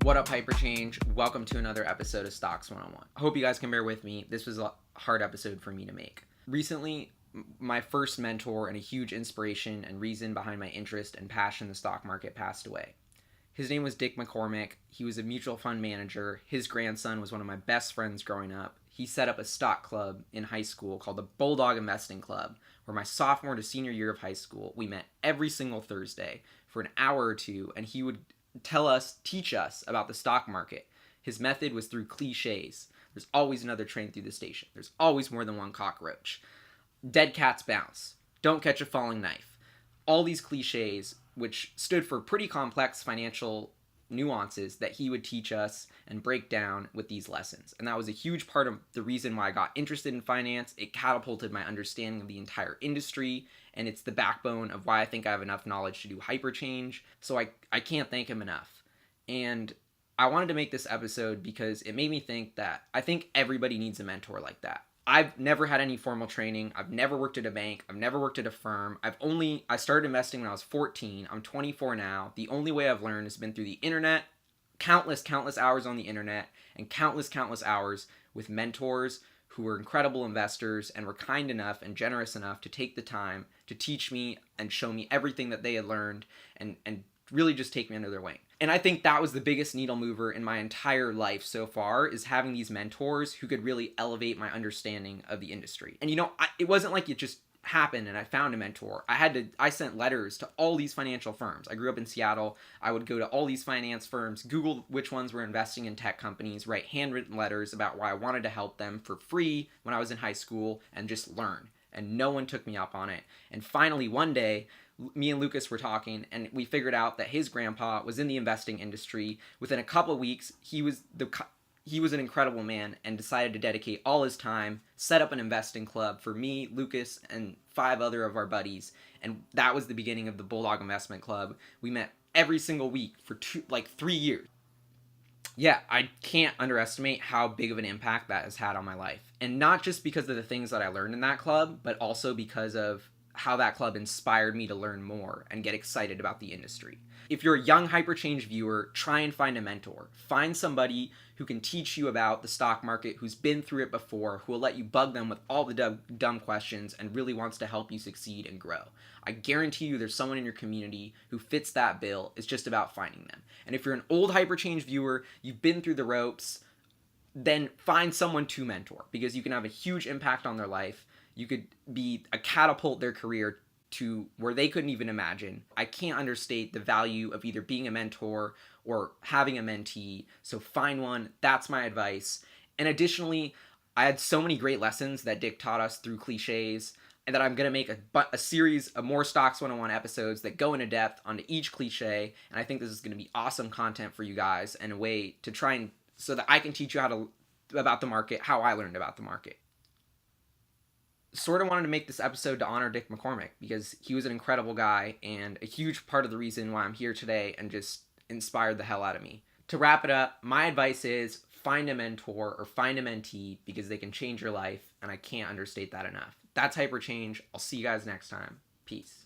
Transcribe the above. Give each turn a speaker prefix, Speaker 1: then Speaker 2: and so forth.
Speaker 1: What up, HyperChange? Welcome to another episode of Stocks 101. I hope you guys can bear with me. This was a hard episode for me to make. Recently, my first mentor and a huge inspiration and reason behind my interest and passion in the stock market passed away. His name was Dick McCormick. He was a mutual fund manager. His grandson was one of my best friends growing up. He set up a stock club in high school called the Bulldog Investing Club, where my sophomore to senior year of high school, we met every single Thursday for an hour or two, and he would teach us about the stock market. His method was through cliches. There's always another train through the station. There's always more than one cockroach. Dead cats bounce. Don't catch a falling knife. All these cliches, which stood for pretty complex financial nuances that he would teach us and break down with these lessons. And that was a huge part of the reason why I got interested in finance. It catapulted my understanding of the entire industry, and it's the backbone of why I think I have enough knowledge to do HyperChange. So I can't thank him enough. And I wanted to make this episode because it made me think that I think everybody needs a mentor like that. I've never had any formal training. I've never worked at a bank. I've never worked at a firm. I started investing when I was 14. I'm 24 now. The only way I've learned has been through the internet, countless hours on the internet, and countless hours with mentors who were incredible investors and were kind enough and generous enough to take the time to teach me and show me everything that they had learned and really just take me under their wing. And I think that was the biggest needle mover in my entire life so far, is having these mentors who could really elevate my understanding of the industry. And it wasn't like it just happened and I found a mentor. I sent letters to all these financial firms. I grew up in Seattle. I would go to all these finance firms, Google which ones were investing in tech companies, write handwritten letters about why I wanted to help them for free when I was in high school, and just learn. And no one took me up on it. And finally, one day, me and Lucas were talking, and we figured out that his grandpa was in the investing industry. Within a couple of weeks, he was an incredible man and decided to dedicate all his time, set up an investing club for me, Lucas, and 5 other of our buddies. And that was the beginning of the Bulldog Investment Club. We met every single week for 3 years. Yeah, I can't underestimate how big of an impact that has had on my life. And not just because of the things that I learned in that club, but also because of how that club inspired me to learn more and get excited about the industry. If you're a young HyperChange viewer, try and find a mentor. Find somebody who can teach you about the stock market, who's been through it before, who will let you bug them with all the dumb questions and really wants to help you succeed and grow. I guarantee you there's someone in your community who fits that bill. It's just about finding them. And if you're an old HyperChange viewer, you've been through the ropes, then find someone to mentor, because you can have a huge impact on their life. You could be a catapult their career to where they couldn't even imagine. I can't understate the value of either being a mentor or having a mentee. So find one. That's my advice. And additionally, I had so many great lessons that Dick taught us through cliches, and that I'm going to make a series of more Stocks 101 episodes that go into depth onto each cliche. And I think this is going to be awesome content for you guys, and a way to try and so that I can teach you about the market, how I learned about the market. Sort of wanted to make this episode to honor Dick McCormick, because he was an incredible guy and a huge part of the reason why I'm here today, and just inspired the hell out of me. To wrap it up, my advice is find a mentor or find a mentee, because they can change your life, and I can't understate that enough. That's HyperChange. I'll see you guys next time. Peace.